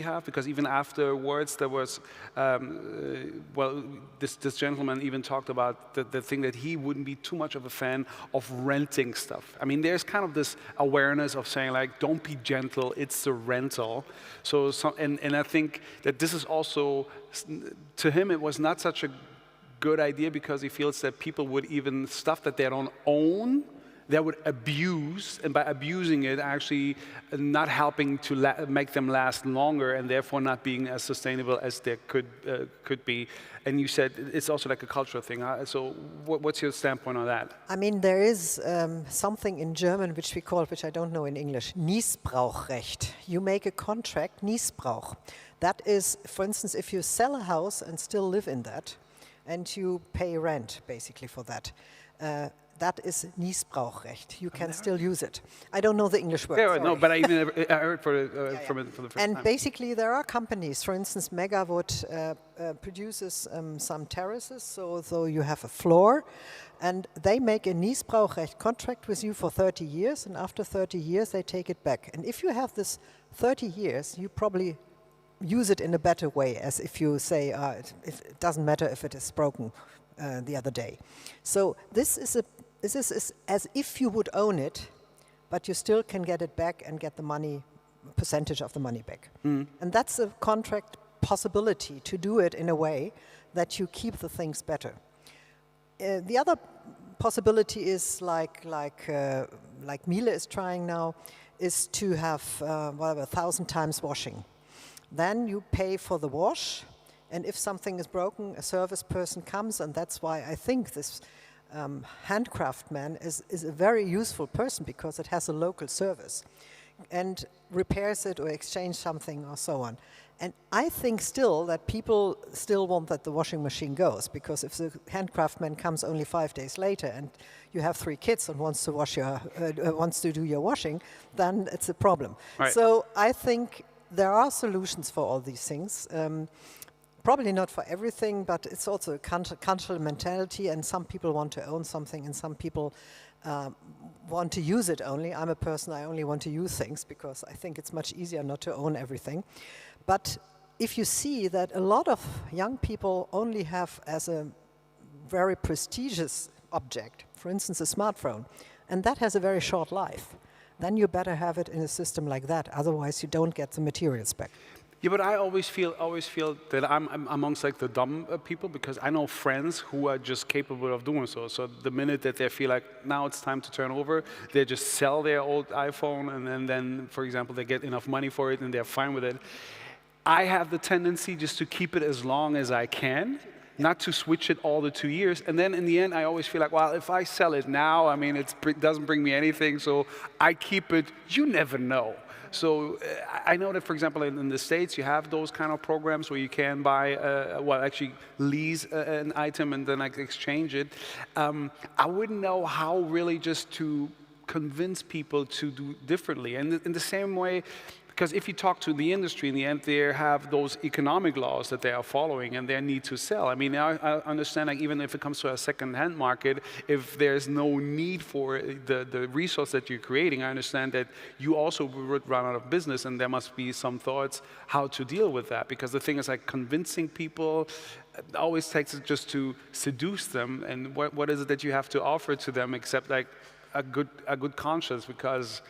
have? Because even afterwards there was, well, this gentleman even talked about the thing that he wouldn't be too much of a fan of renting stuff. I mean, there's kind of this awareness of saying like, don't be gentle, it's a rental. So and I think that this is also, to him it was not such a good idea because he feels that people would even, stuff that they don't own, they would abuse, and by abusing it, actually not helping to make them last longer, and therefore not being as sustainable as they could be. And you said it's also like a cultural thing. So what's your standpoint on that? I mean, there is something in German which we call, which I don't know in English, Niesbrauchrecht. You make a contract, Niesbrauch. That is, for instance, if you sell a house and still live in that, and you pay rent basically for that. That is Niesbrauchrecht. You can still use it. I don't know the English word. Yeah, no, but I heard from it for the first time. And basically, there are companies. For instance, Megawood produces some terraces, so you have a floor, and they make a Niesbrauchrecht contract with you for 30 years, and after 30 years, they take it back. And if you have this 30 years, you probably use it in a better way, as if you say, it doesn't matter if it is broken the other day. So this is as if you would own it, but you still can get it back and get the money, percentage of the money back. And that's a contract possibility to do it in a way that you keep the things better. The other possibility is like Miele is trying now, is to have 1,000 times washing. Then you pay for the wash, and if something is broken, a service person comes, and that's why I think this handcraftsman is a very useful person, because it has a local service and repairs it or exchange something or so on. And I think still that people still want that the washing machine goes, because if the handcraftsman comes only 5 days later and you have 3 kids and wants to do your washing, then it's a problem. Right. So I think there are solutions for all these things. Probably not for everything, but it's also a cultural mentality, and some people want to own something and some people want to use it only. I'm a person, I only want to use things because I think it's much easier not to own everything. But if you see that a lot of young people only have as a very prestigious object, for instance, a smartphone, and that has a very short life, then you better have it in a system like that, otherwise you don't get the materials back. Yeah, but I always feel that I'm amongst like the dumb people, because I know friends who are just capable of doing so. So the minute that they feel like now it's time to turn over, they just sell their old iPhone, and then for example, they get enough money for it and they're fine with it. I have the tendency just to keep it as long as I can, not to switch it all the 2 years. And then in the end, I always feel like, well, if I sell it now, I mean, it doesn't bring me anything, so I keep it. You never know. So I know that, for example, in the States, you have those kind of programs where you can buy, actually lease an item and then exchange it. I wouldn't know how really just to convince people to do differently. And in the same way, because if you talk to the industry, in the end, they have those economic laws that they are following and they need to sell. I mean, I understand, like, even if it comes to a second-hand market, if there's no need for the resource that you're creating, I understand that you also would run out of business, and there must be some thoughts how to deal with that. Because the thing is, like, convincing people always takes it just to seduce them. And what is it that you have to offer to them except like a good conscience? Because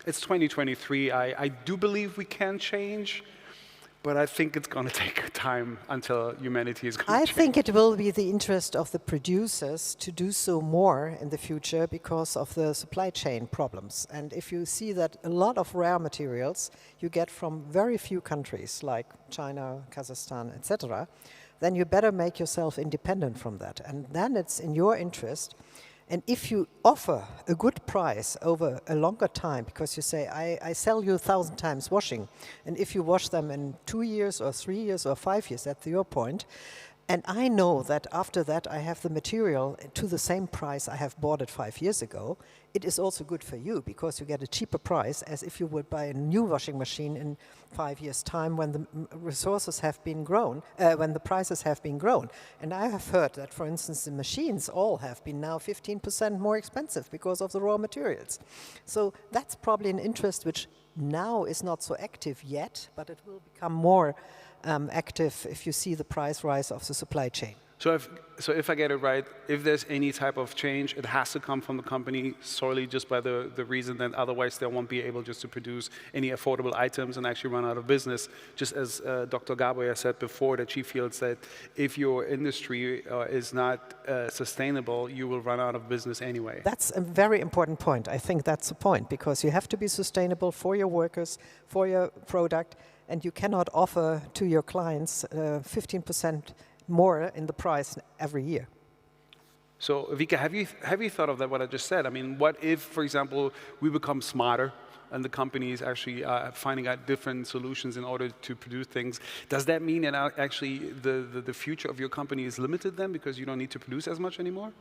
it's 2023. I do believe we can change, but I think it's going to take time until humanity is going to change. I think it will be the interest of the producers to do so more in the future because of the supply chain problems. And if you see that a lot of rare materials you get from very few countries like China, Kazakhstan, etc., then you better make yourself independent from that. And then it's in your interest. And if you offer a good price over a longer time, because you say, I sell you 1,000 times washing, and if you wash them in 2 years or 3 years or 5 years, that's your point, and I know that after that I have the material to the same price I have bought it 5 years ago, it is also good for you because you get a cheaper price as if you would buy a new washing machine in 5 years' time when the resources have been grown, when the prices have been grown. And I have heard that, for instance, the machines all have been now 15% more expensive because of the raw materials. So that's probably an interest which now is not so active yet, but it will become more active if you see the price rise of the supply chain. So if I get it right, if there's any type of change, it has to come from the company solely just by the reason that otherwise they won't be able just to produce any affordable items and actually run out of business. Just as Dr. Gabriel said before, that she feels that if your industry is not sustainable, you will run out of business anyway. That's a very important point. I think that's the point, because you have to be sustainable for your workers, for your product, and you cannot offer to your clients 15% more in the price every year. So, Vika, have you thought of that, what I just said? I mean, what if, for example, we become smarter and the companies actually finding out different solutions in order to produce things? Does that mean that actually the future of your company is limited then because you don't need to produce as much anymore?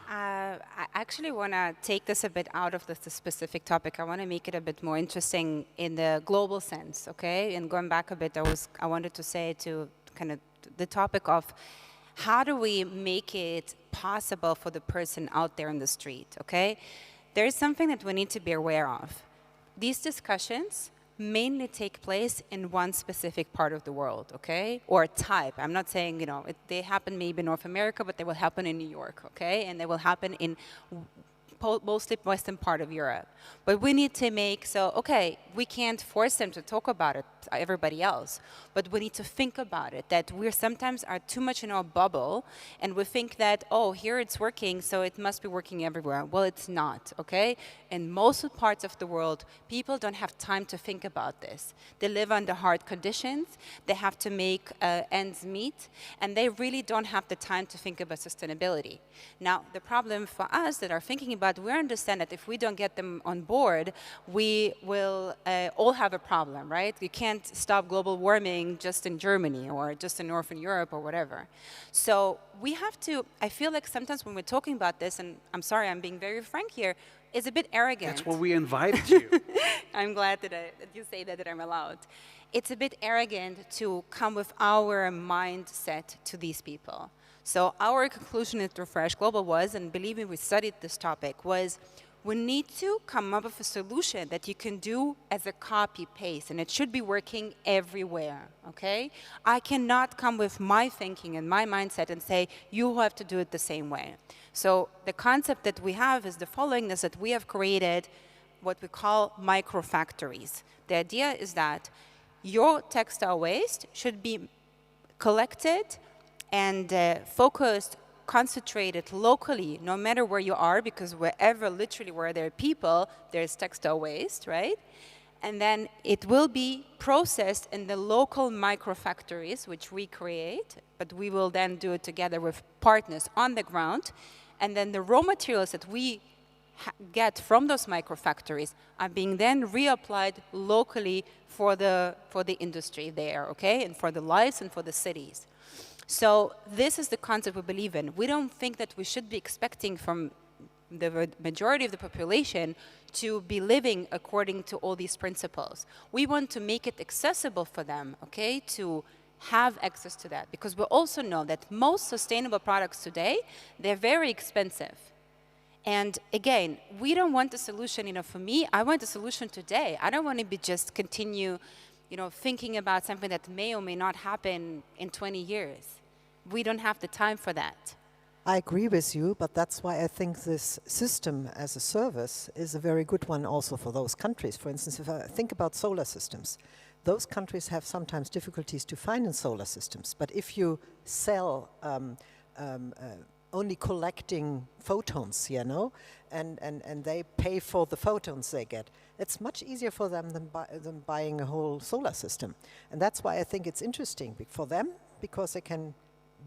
I actually want to take this a bit out of the specific topic. I want to make it a bit more interesting in the global sense, okay? And going back a bit, I wanted to say to kind of the topic of how do we make it possible for the person out there in the street, okay? There is something that we need to be aware of. These discussions mainly take place in one specific part of the world, okay? Or type. I'm not saying, they happen maybe in North America, but they will happen in New York, okay? And they will happen in mostly western part of Europe. But we need to okay, we can't force them to talk about it, everybody else, but we need to think about it, that we sometimes are too much in our bubble, and we think that, oh, here it's working, so it must be working everywhere. Well, it's not, okay? In most parts of the world, people don't have time to think about this. They live under hard conditions, they have to make ends meet, and they really don't have the time to think about sustainability. Now, the problem for us that are thinking about, we understand that if we don't get them on board, we will all have a problem, right? You can't stop global warming just in Germany or just in Northern Europe or whatever. So we have to, I feel like sometimes when we're talking about this, and I'm sorry, I'm being very frank here, it's a bit arrogant. That's why we invited you. I'm glad that you say that I'm allowed. It's a bit arrogant to come with our mindset to these people. So our conclusion at Refresh Global was, and believe me, we studied this topic, was we need to come up with a solution that you can do as a copy-paste, and it should be working everywhere, okay? I cannot come with my thinking and my mindset and say, you have to do it the same way. So the concept that we have is the following, is that we have created what we call micro-factories. The idea is that your textile waste should be collected and focused, concentrated locally, no matter where you are, because literally where there are people, there's textile waste, right? And then it will be processed in the local microfactories, which we create, but we will then do it together with partners on the ground. And then the raw materials that we get from those microfactories are being then reapplied locally for the industry there, okay? And for the lives and for the cities. So this is the concept we believe in. We don't think that we should be expecting from the majority of the population to be living according to all these principles. We want to make it accessible for them, okay, to have access to that. Because we also know that most sustainable products today, they're very expensive. And again, we don't want a solution, for me, I want a solution today. I don't want to be just continue thinking about something that may or may not happen in 20 years. We don't have the time for that. I agree with you, but that's why I think this system as a service is a very good one also for those countries. For instance, if I think about solar systems, those countries have sometimes difficulties to finance solar systems. But if you sell only collecting photons, and they pay for the photons they get, it's much easier for them than buying a whole solar system. And that's why I think it's interesting for them, because they can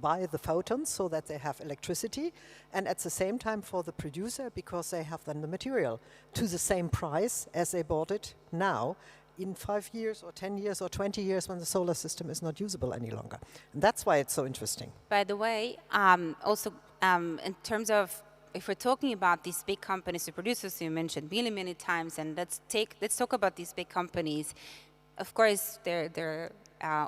buy the photons so that they have electricity, and at the same time for the producer, because they have then the material to the same price as they bought it now, in 5 years or 10 years or 20 years when the solar system is not usable any longer. And that's why it's so interesting. By the way, also in terms of, if we're talking about these big companies, the producers you mentioned many times, and let's talk about these big companies. Of course, they're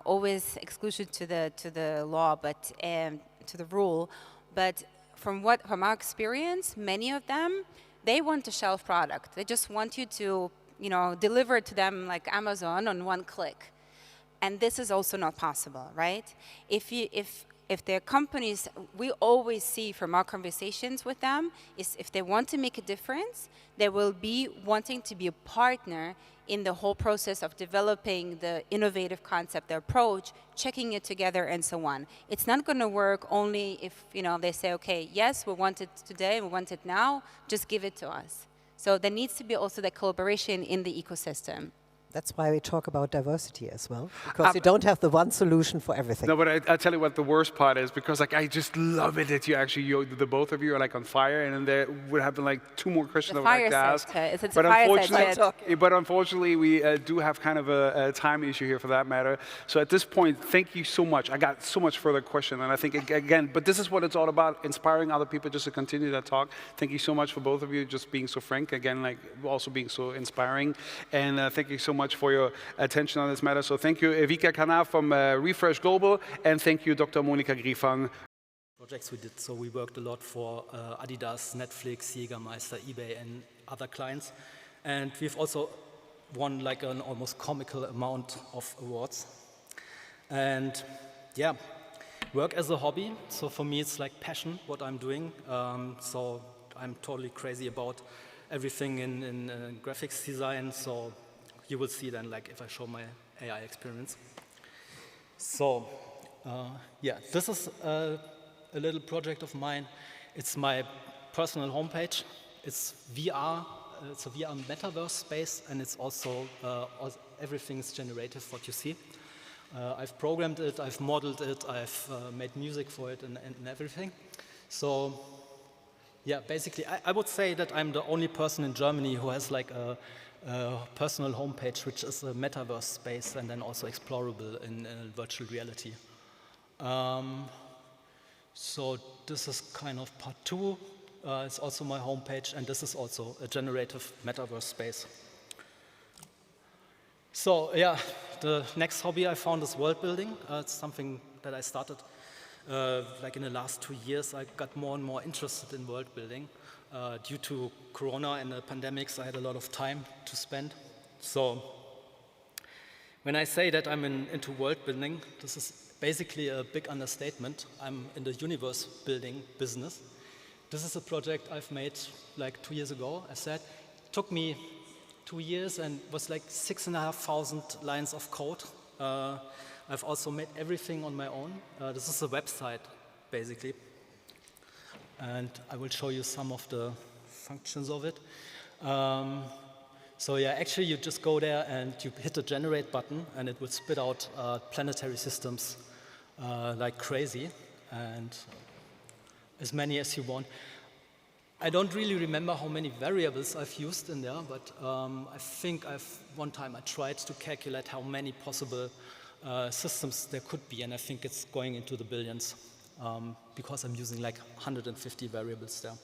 always exclusion to the law, but to the rule. But from our experience, many of them, they want a shelf product. They just want you to delivered to them like Amazon on one click. And this is also not possible, right? If their companies, we always see from our conversations with them, is if they want to make a difference, they will be wanting to be a partner in the whole process of developing the innovative concept, the approach, checking it together, and so on. It's not going to work only if they say, okay, yes, we want it today, we want it now, just give it to us. So there needs to be also the collaboration in the ecosystem. That's why we talk about diversity as well, because you don't have the one solution for everything. No, but I tell you what the worst part is, because I just love it that the both of you are like on fire, and then there would have been like 2 more questions I would like to ask. It's a fireside chat. But unfortunately, we do have kind of a time issue here for that matter. So at this point, thank you so much. I got so much further question, and I think again, but this is what it's all about: inspiring other people just to continue that talk. Thank you so much for both of you just being so frank. Again, like also being so inspiring, and thank you so much for your attention on this matter. So thank you, Vika Kana from Refresh Global, and thank you, Dr. Monika Griefan. Projects we did, so we worked a lot for Adidas, Netflix, Jägermeister, eBay, and other clients. And we've also won like an almost comical amount of awards. And yeah, work as a hobby. So for me, it's like passion, what I'm doing. So I'm totally crazy about everything in graphics design. So you will see then, like, if I show my AI experiments. So, yeah, this is a little project of mine. It's my personal homepage. It's VR. It's a VR metaverse space, and it's also everything is generative. What you see. I've programmed it. I've modeled it. I've made music for it, and everything. So, yeah, basically, I would say that I'm the only person in Germany who has like a personal homepage, which is a metaverse space and then also explorable in virtual reality. So this is kind of part 2. It's also my homepage, and this is also a generative metaverse space. So yeah, the next hobby I found is world building. It's something that I started like in the last 2 years. I got more and more interested in world building. Due to Corona and the pandemics, I had a lot of time to spend. So when I say that I'm into world building, this is basically a big understatement. I'm in the universe building business. This is a project I've made like 2 years ago. I said, it took me 2 years and was like 6,500 lines of code. I've also made everything on my own. This is a website, basically. And I will show you some of the functions of it. So yeah, actually you just go there and you hit the generate button, and it will spit out planetary systems like crazy, and as many as you want. I don't really remember how many variables I've used in there, but I think one time I tried to calculate how many possible systems there could be, and I think it's going into the billions. Because I'm using like 150 variables there.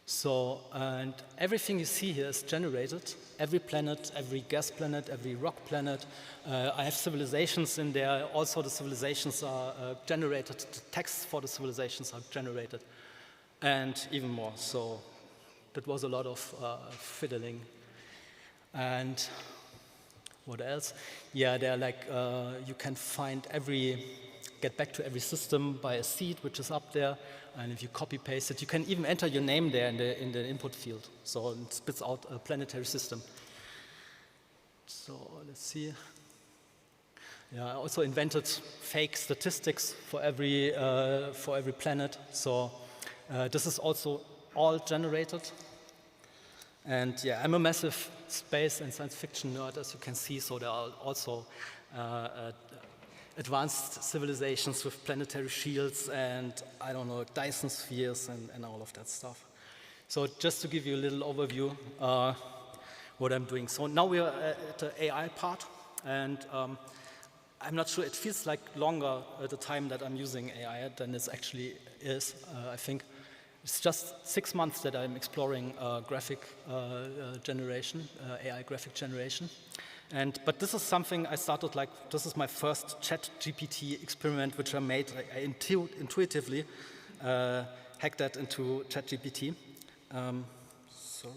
So, and everything you see here is generated. Every planet, every gas planet, every rock planet. I have civilizations in there. Also the civilizations are generated. The text for the civilizations are generated. And even more. So that was a lot of fiddling. And what else? Yeah, they're like, you can find get back to every system by a seed, which is up there, and if you copy paste it, you can even enter your name there in the input field, so it spits out a planetary system. So let's see. Yeah, I also invented fake statistics for every planet. So this is also all generated. And yeah, I'm a massive space and science fiction nerd, as you can see. So there are also advanced civilizations with planetary shields and, I don't know, Dyson spheres and all of that stuff. So just to give you a little overview what I'm doing. So now we are at the AI part, and I'm not sure, it feels like longer at the time that I'm using AI than it actually is. I think it's just 6 months that I'm exploring graphic generation, AI graphic generation. But this is something I started like, this is my first ChatGPT experiment, which I made. I intuitively hacked that into ChatGPT. Sorry,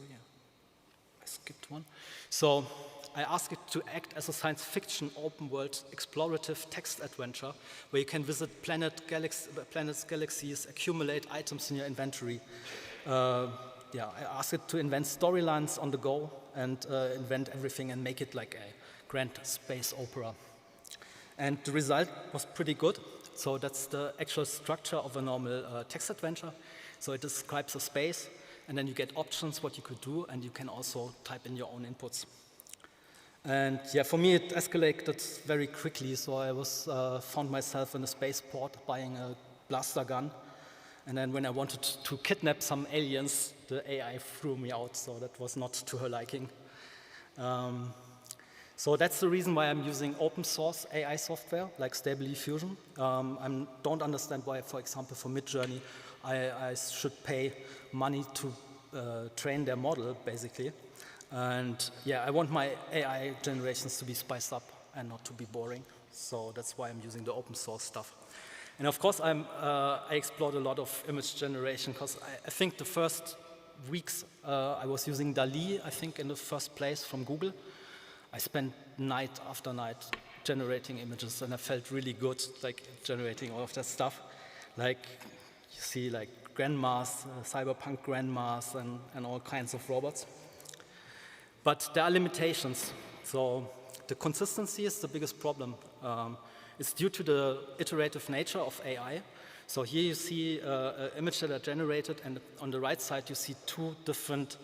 I skipped one. So I ask it to act as a science fiction open world explorative text adventure where you can visit planets, galaxies, accumulate items in your inventory. Yeah, I ask it to invent storylines on the go and invent everything and make it like a grand space opera. And the result was pretty good. So that's the actual structure of a normal text adventure. So it describes a space, and then you get options what you could do, and you can also type in your own inputs. And yeah, for me it escalated very quickly. So I found myself in a spaceport buying a blaster gun. And then when I wanted to kidnap some aliens, the AI threw me out, so that was not to her liking. So that's the reason why I'm using open source AI software, like Stable Diffusion. I don't understand why, for example, for Midjourney, I should pay money to train their model, basically. And yeah, I want my AI generations to be spiced up and not to be boring. So that's why I'm using the open source stuff. And of course, I explored a lot of image generation, because I think the first weeks I was using DALL-E, I think in the first place from Google. I spent night after night generating images, and I felt really good, like generating all of that stuff. Like you see, like grandmas, cyberpunk grandmas, and all kinds of robots. But there are limitations. So the consistency is the biggest problem. It's due to the iterative nature of AI. So here you see an image that I generated, and on the right side you see two different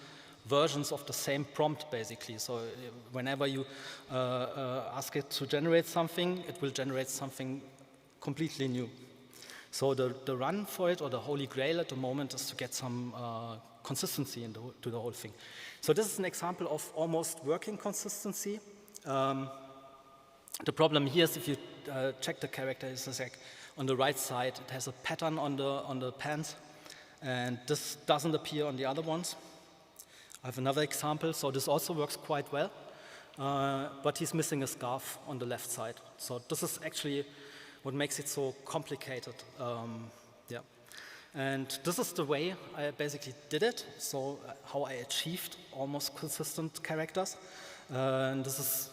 versions of the same prompt, basically. So whenever you ask it to generate something, it will generate something completely new. So the run for it, or the holy grail at the moment, is to get some consistency into the whole thing. So this is an example of almost working consistency. The problem here is if you check the character, it's like on the right side, it has a pattern on the pants, and this doesn't appear on the other ones. I have another example. So this also works quite well, but he's missing a scarf on the left side. So this is actually what makes it so complicated. Yeah. And this is the way I basically did it. So how I achieved almost consistent characters. And this is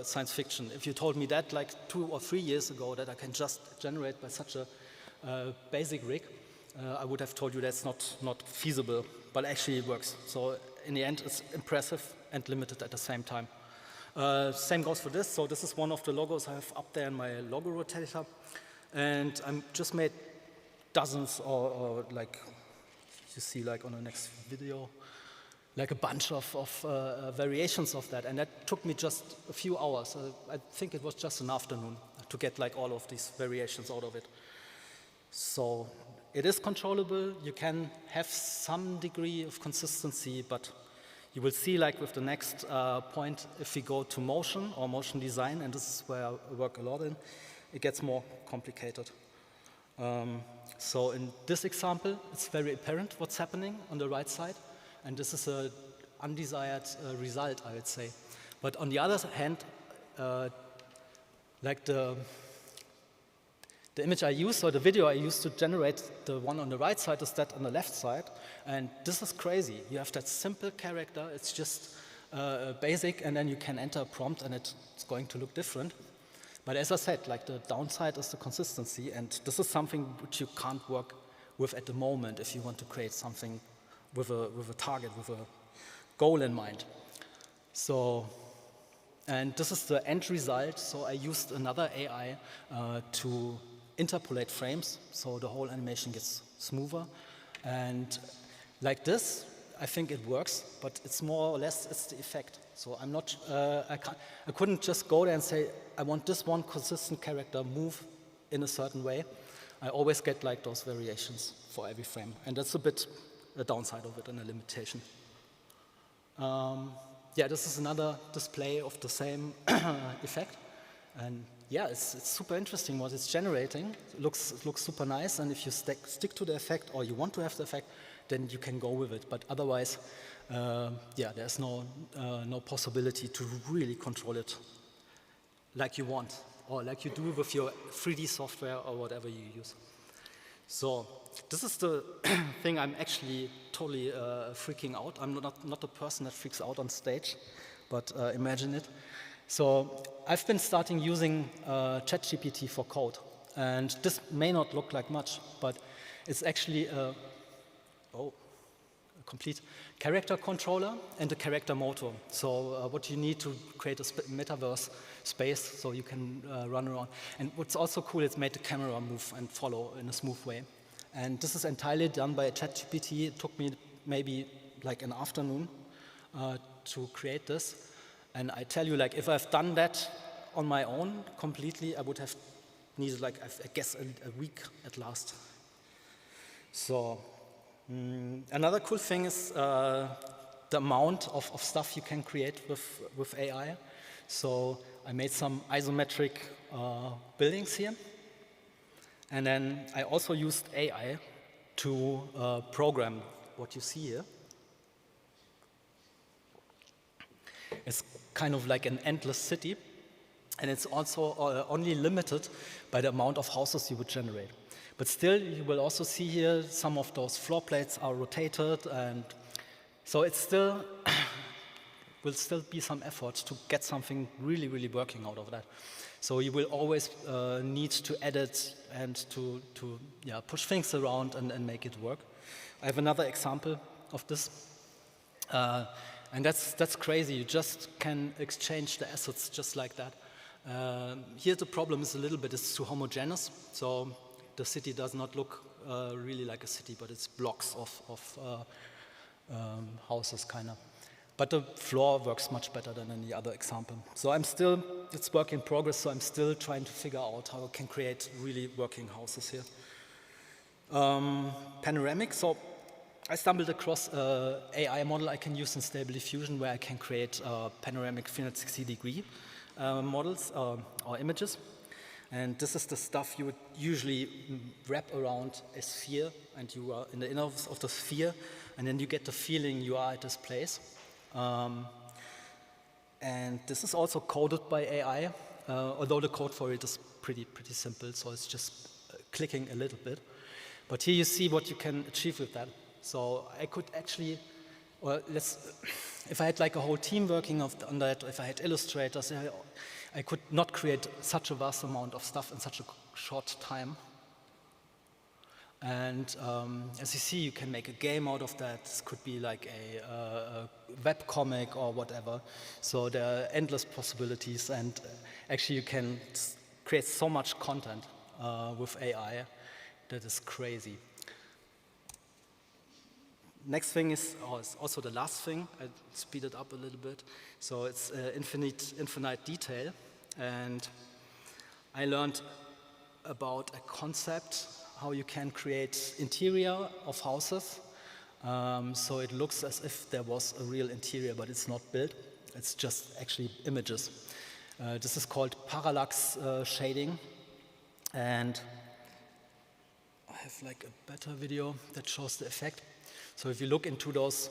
science fiction. If you told me that like 2 or 3 years ago, that I can just generate by such a basic rig, I would have told you that's not feasible, but actually it works. So in the end, it's impressive and limited at the same time. Same goes for this. So this is one of the logos I have up there in my logo rotator. And I just made dozens, or like you see like on the next video, like a bunch of variations of that. And that took me just a few hours. I think it was just an afternoon to get like all of these variations out of it. So it is controllable. You can have some degree of consistency, but you will see like with the next point, if we go to motion or motion design, and this is where I work a lot in, it gets more complicated. So in this example, it's very apparent what's happening on the right side. And this is an undesired result, I would say. But on the other hand, like the image I used, or the video I used to generate the one on the right side, is that on the left side. And this is crazy. You have that simple character. It's just basic, and then you can enter a prompt, and it's going to look different. But as I said, like the downside is the consistency, and this is something which you can't work with at the moment if you want to create something with a target, with a goal in mind. So, and this is the end result. So I used another AI to interpolate frames, so the whole animation gets smoother. And like this, I think it works, but it's more or less, it's the effect. So I'm not, I couldn't just go there and say, I want this one consistent character move in a certain way. I always get like those variations for every frame. And that's a bit a downside of it and a limitation. Yeah, this is another display of the same effect. And yeah, it's super interesting what it's generating. It looks super nice, and if you stick to the effect, or you want to have the effect, then you can go with it. But otherwise, yeah, there's no possibility to really control it like you want, or like you do with your 3D software or whatever you use. So this is the thing I'm actually totally freaking out. I'm not a person that freaks out on stage, but imagine it. So I've been starting using ChatGPT for code. And this may not look like much, but it's actually a complete character controller and a character motor. So what you need to create a metaverse space so you can run around. And what's also cool, it's made the camera move and follow in a smooth way. And this is entirely done by ChatGPT. It took me maybe like an afternoon to create this. And I tell you, like, if I've done that on my own completely, I would have needed, like, I guess, a week at last. So another cool thing is the amount of stuff you can create with AI. So I made some isometric buildings here. And then I also used AI to program what you see here. It's kind of like an endless city, and it's also only limited by the amount of houses you would generate. But still, you will also see here some of those floor plates are rotated, and so it's still will still be some effort to get something really, really working out of that. So you will always need to edit and to push things around and make it work. I have another example of this. And that's crazy. You just can exchange the assets just like that. Here the problem is a little bit, it's too homogeneous. So the city does not look really like a city, but it's blocks of houses, kind of. But the floor works much better than in the other example. So it's work in progress, so I'm still trying to figure out how I can create really working houses here. Panoramic, so I stumbled across an AI model I can use in Stable Diffusion where I can create panoramic 360-degree models or images. And this is the stuff you would usually wrap around a sphere, and you are in the inner of the sphere, and then you get the feeling you are at this place. And this is also coded by AI, although the code for it is pretty simple, so it's just clicking a little bit. But here you see what you can achieve with that. So I could actually, if I had like a whole team working on that, if I had illustrators, I could not create such a vast amount of stuff in such a short time. And as you see, you can make a game out of that. This could be like a web comic or whatever. So there are endless possibilities, and actually you can create so much content with AI that is crazy. Next thing is also the last thing. I speed it up a little bit. So it's infinite detail. And I learned about a concept, how you can create interior of houses. So it looks as if there was a real interior, but it's not built. It's just actually images. This is called parallax shading. And I have like a better video that shows the effect. So if you look into those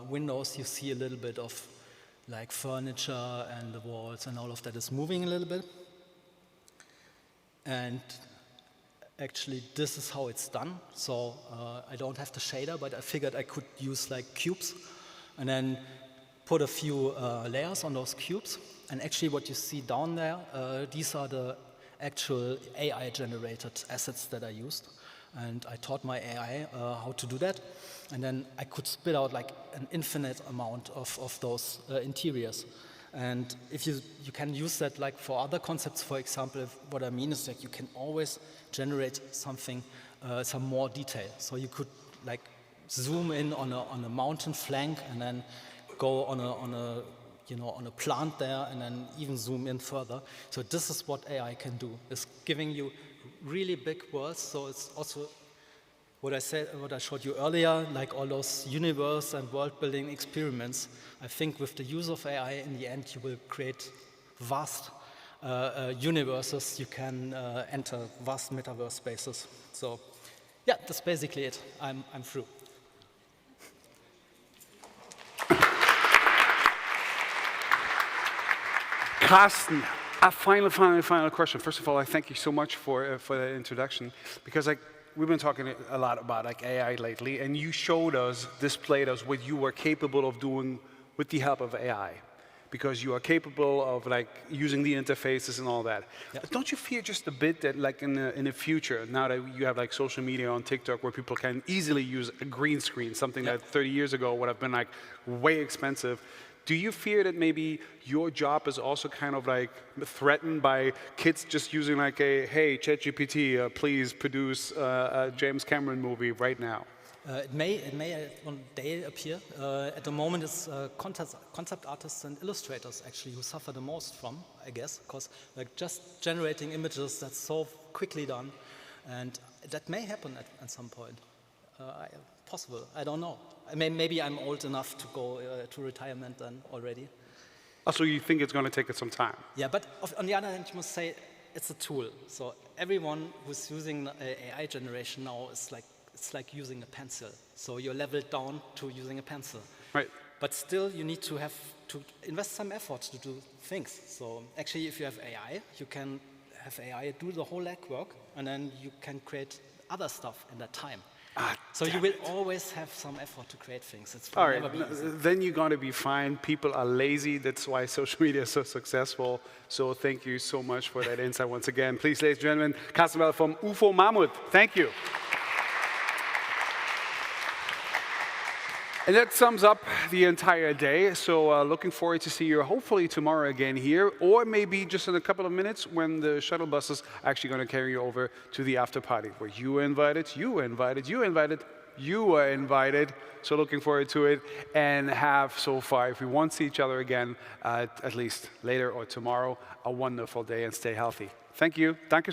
windows, you see a little bit of like furniture and the walls and all of that is moving a little bit. And actually, this is how it's done. So I don't have the shader, but I figured I could use like cubes and then put a few layers on those cubes. And actually what you see down there, these are the actual AI-generated assets that I used. And I taught my AI how to do that. And then I could spit out like an infinite amount of those interiors. And if you can use that like for other concepts, for example, what I mean is that you can always generate something, some more detail. So you could like zoom in on a mountain flank and then go on a plant there and then even zoom in further. So this is what AI can do. It's giving you really big worlds. So it's also what I showed you earlier, like all those universe and world building experiments. I think with the use of AI, in the end, you will create vast universes. You can enter vast metaverse spaces. So yeah, that's basically it. I'm through. Carsten, a final question. First of all, I thank you so much for the introduction, because we've been talking a lot about like AI lately, and you showed us, displayed us what you were capable of doing with the help of AI, because you are capable of like using the interfaces and all that. Yeah. But don't you fear just a bit that like in the future, now that you have like social media on TikTok where people can easily use a green screen, something that 30 years ago would have been like way expensive, do you fear that maybe your job is also kind of like threatened by kids just using like a, hey, ChatGPT, please produce a James Cameron movie right now? It may one day appear. At the moment, it's concept artists and illustrators actually who suffer the most from, I guess, because like just generating images, that's so quickly done, and that may happen at some point. Possible, I don't know. Maybe I'm old enough to go to retirement then already. Oh, so you think it's going to take it some time? Yeah, but on the other hand, you must say it's a tool. So everyone who's using AI generation now is like, it's like using a pencil. So you're leveled down to using a pencil. Right. But still, you need to have to invest some effort to do things. So actually, if you have AI, you can have AI do the whole legwork, and then you can create other stuff in that time. So you will always have some effort to create things. It's All never right, be easy. then you're going to be fine. People are lazy. That's why social media is so successful. So thank you so much for that insight once again. Please, ladies and gentlemen, Kassenwell from UFO Mammut. Thank you. And that sums up the entire day. So looking forward to see you hopefully tomorrow again here, or maybe just in a couple of minutes when the shuttle buses are actually going to carry you over to the after party where you were invited, you were invited, you were invited, you were invited. So looking forward to it, and have so far, if we won't see each other again, at least later or tomorrow, a wonderful day and stay healthy. Thank you. Danke.